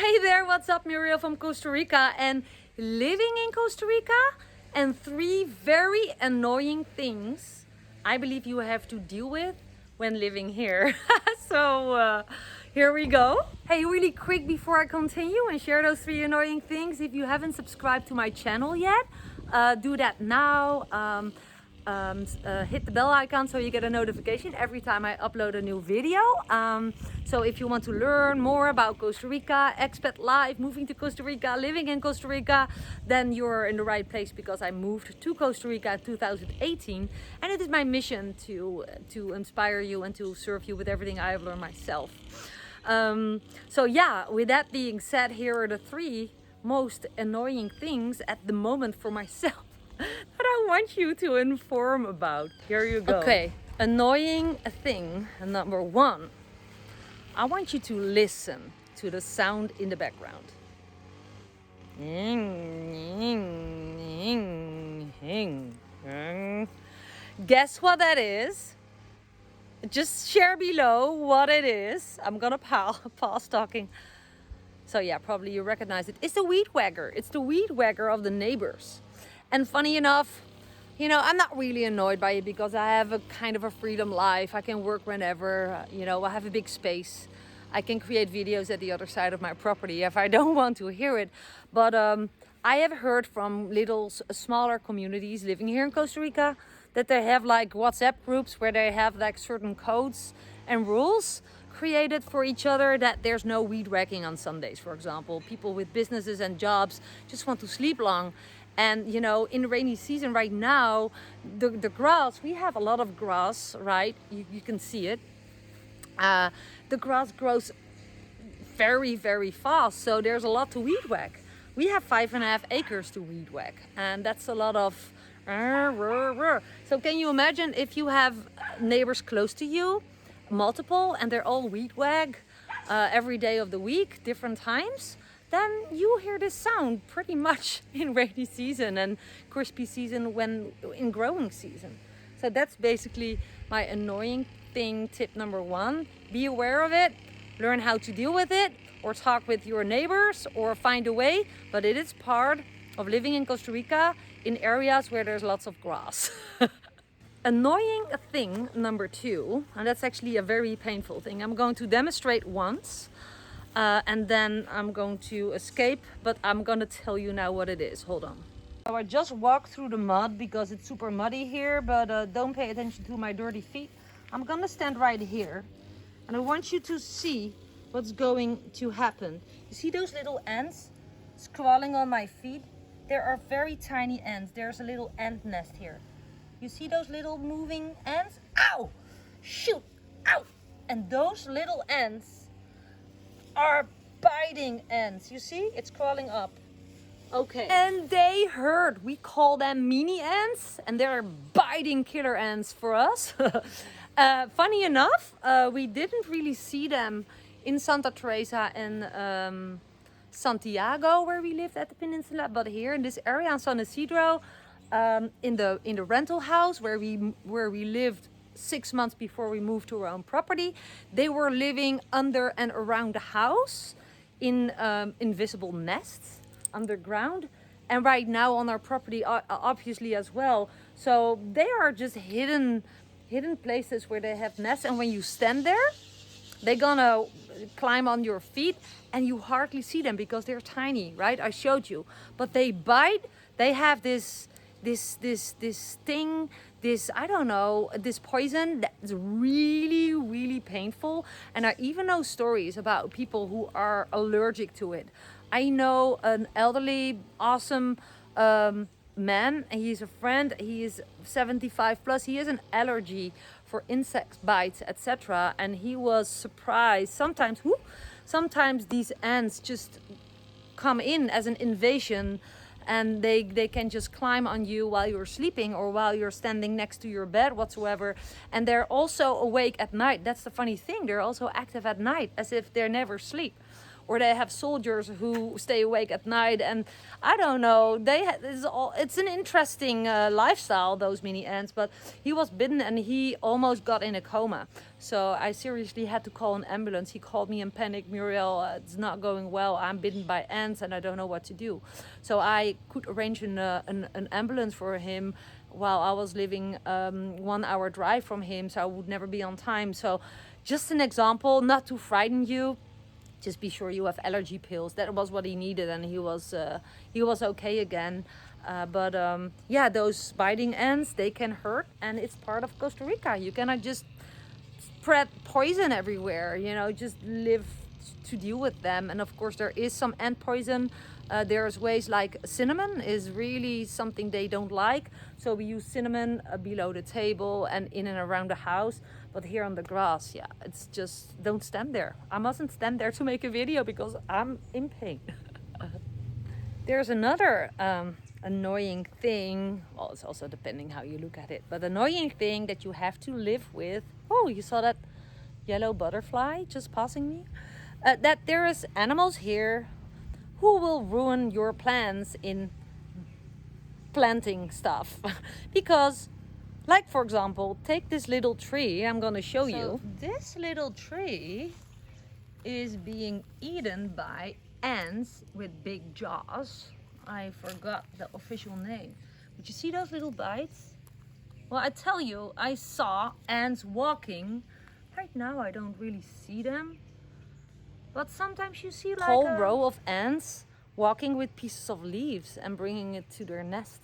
Hey there, what's up? Muriel from Costa Rica and living in Costa Rica and 3 very annoying things I believe you have to deal with when living here. So here we go. Hey, really quick before I continue and share those 3 annoying things, if you haven't subscribed to my channel yet, do that now. Hit the bell icon so you get a notification every time I upload a new video. So if you want to learn more about Costa Rica, expat life, moving to Costa Rica, living in Costa Rica, then you're in the right place, because I moved to Costa Rica in 2018 and it is my mission to inspire you and to serve you with everything I have learned myself. So yeah, with that being said, here are the 3 most annoying things at the moment for myself that I want you to inform about. Here you go. Okay, annoying thing number 1. I want you to listen to the sound in the background. Guess what that is? Just share below what it is. I'm gonna pause talking. So yeah, probably you recognize it. It's the weed whacker. It's the weed whacker of the neighbors. And funny enough, you know, I'm not really annoyed by it because I have a kind of a freedom life. I can work whenever, you know, I have a big space. I can create videos at the other side of my property if I don't want to hear it. But I have heard from smaller communities living here in Costa Rica that they have like WhatsApp groups where they have like certain codes and rules created for each other, that there's no weed whacking on Sundays, for example. People with businesses and jobs just want to sleep long. And you know, in the rainy season right now, the grass, we have a lot of grass, right? You can see it. The grass grows very, very fast. So there's a lot to weed whack. We have 5.5 acres to weed whack. And that's a lot of... So can you imagine if you have neighbors close to you, multiple, and they're all weed whack every day of the week, different times? Then you hear this sound pretty much in rainy season and crispy season when in growing season. So that's basically my annoying thing, tip number 1. Be aware of it, learn how to deal with it, or talk with your neighbors, or find a way. But it is part of living in Costa Rica in areas where there's lots of grass. Annoying thing number 2, and that's actually a very painful thing. I'm going to demonstrate once. And then I'm going to escape, but I'm gonna tell you now what it is. Hold on. So I just walked through the mud because it's super muddy here, but don't pay attention to my dirty feet. I'm gonna stand right here and I want you to see what's going to happen. You see those little ants crawling on my feet? There are very tiny ants. There's a little ant nest here. You see those little moving ants? Ow! Shoot! Ow! And those little ants are biting ants. You see, it's crawling up. Okay, and they hurt. We call them mini ants, and they're biting killer ants for us. Funny enough, we didn't really see them in Santa Teresa and Santiago, where we lived at the peninsula, but here in this area in San Isidro, in the rental house where we lived 6 months before we moved to our own property, they were living under and around the house in invisible nests underground, and right now on our property obviously as well. So they are just hidden places where they have nests, and when you stand there, they're gonna climb on your feet and you hardly see them because they're tiny, right? I showed you, but they bite. They have this thing, I don't know, this poison that's really, really painful. And I even know stories about people who are allergic to it. I know an elderly, awesome man, and he's a friend. He is 75 plus. He has an allergy for insect bites, etc. And he was surprised. Sometimes these ants just come in as an invasion, and they can just climb on you while you're sleeping or while you're standing next to your bed whatsoever. And they're also awake at night. That's the funny thing. They're also active at night, as if they never sleep. or they have soldiers who stay awake at night, and I don't know, it's an interesting lifestyle, those mini ants. But he was bitten and he almost got in a coma, so I seriously had to call an ambulance. He called me in panic, Muriel, it's not going well, I'm bitten by ants and I don't know what to do. So I could arrange an ambulance for him while I was living 1 hour drive from him, so I would never be on time. So just an example, not to frighten you, just be sure you have allergy pills. That was what he needed, and he was okay again. Yeah, those biting ants, they can hurt, and it's part of Costa Rica. You cannot just spread poison everywhere, you know, just live to deal with them. And of course there is some ant poison. There's ways like cinnamon is really something they don't like, so we use cinnamon below the table and in and around the house. But here on the grass, yeah, it's just, don't stand there. I mustn't stand there to make a video because I'm in pain. There's another annoying thing, well, it's also depending how you look at it, but annoying thing that you have to live with. Oh, you saw that yellow butterfly just passing me? That there is animals here who will ruin your plans in planting stuff. Because, like for example, take this little tree, I'm gonna show you. This little tree is being eaten by ants with big jaws. I forgot the official name. But you see those little bites? Well, I tell you, I saw ants walking. Right now I don't really see them. But sometimes you see like a whole row of ants walking with pieces of leaves and bringing it to their nest.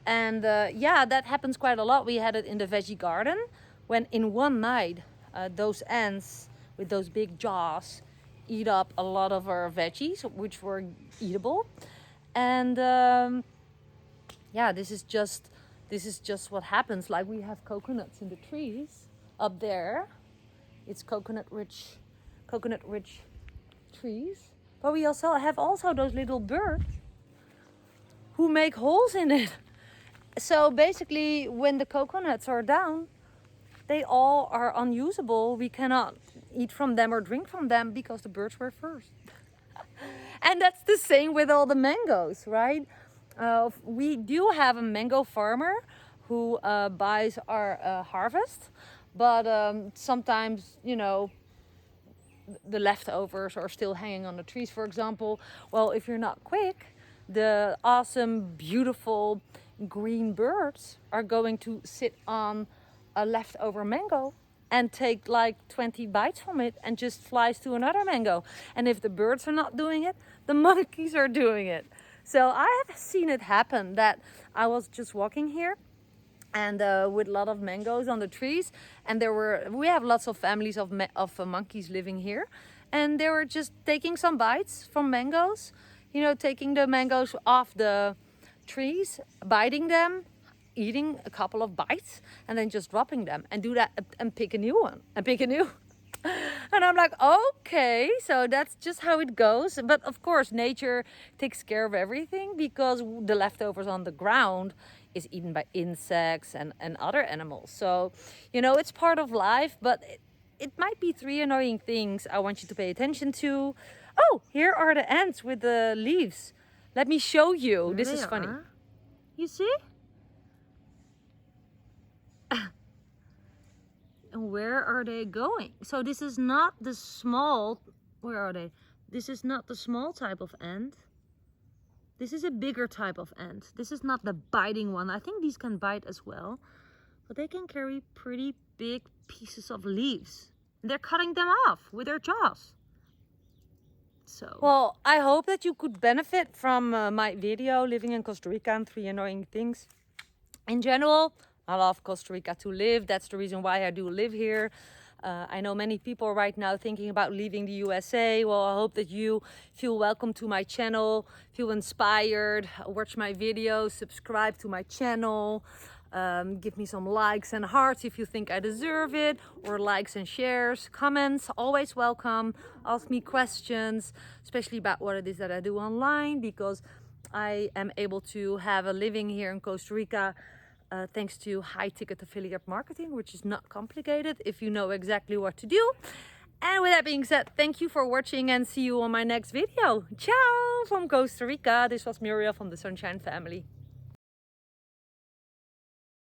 And yeah, that happens quite a lot. We had it in the veggie garden when in one night those ants with those big jaws eat up a lot of our veggies, which were eatable. And yeah, this is just what happens. Like we have coconuts in the trees up there. It's coconut rich trees. But we also have those little birds who make holes in it. So basically, when the coconuts are down, they all are unusable. We cannot eat from them or drink from them because the birds were first. And that's the same with all the mangoes, right? We do have a mango farmer who buys our harvest, but sometimes, you know, the leftovers are still hanging on the trees, for example. Well, if you're not quick, the awesome, beautiful green birds are going to sit on a leftover mango and take like 20 bites from it and just flies to another mango. And if the birds are not doing it, the monkeys are doing it. So I have seen it happen that I was just walking here and with a lot of mangoes on the trees, and we have lots of families of monkeys living here, and they were just taking some bites from mangoes, you know, taking the mangoes off the trees, biting them, eating a couple of bites, and then just dropping them and do that and pick a new one and pick a new. And I'm like, okay, so that's just how it goes. But of course, nature takes care of everything because the leftovers on the ground is eaten by insects and other animals. So, you know, it's part of life, but it might be 3 annoying things I want you to pay attention to. Oh, here are the ants with the leaves. Let me show you. This is funny. You see? And where are they going? So this is not the small, where are they? This is not the small type of ant. This is a bigger type of ant. This is not the biting one. I think these can bite as well, but they can carry pretty big pieces of leaves. And they're cutting them off with their jaws. So, well, I hope that you could benefit from my video, Living in Costa Rica and 3 Annoying Things. In general, I love Costa Rica to live. That's the reason why I do live here. I know many people right now thinking about leaving the USA. Well, I hope that you feel welcome to my channel, feel inspired, watch my videos, subscribe to my channel, give me some likes and hearts if you think I deserve it, or likes and shares, comments, always welcome. Ask me questions, especially about what it is that I do online, because I am able to have a living here in Costa Rica thanks to high ticket affiliate marketing, which is not complicated if you know exactly what to do. And with that being said, thank you for watching and see you on my next video. Ciao from Costa Rica. This was Muriel from the Sunshine Family.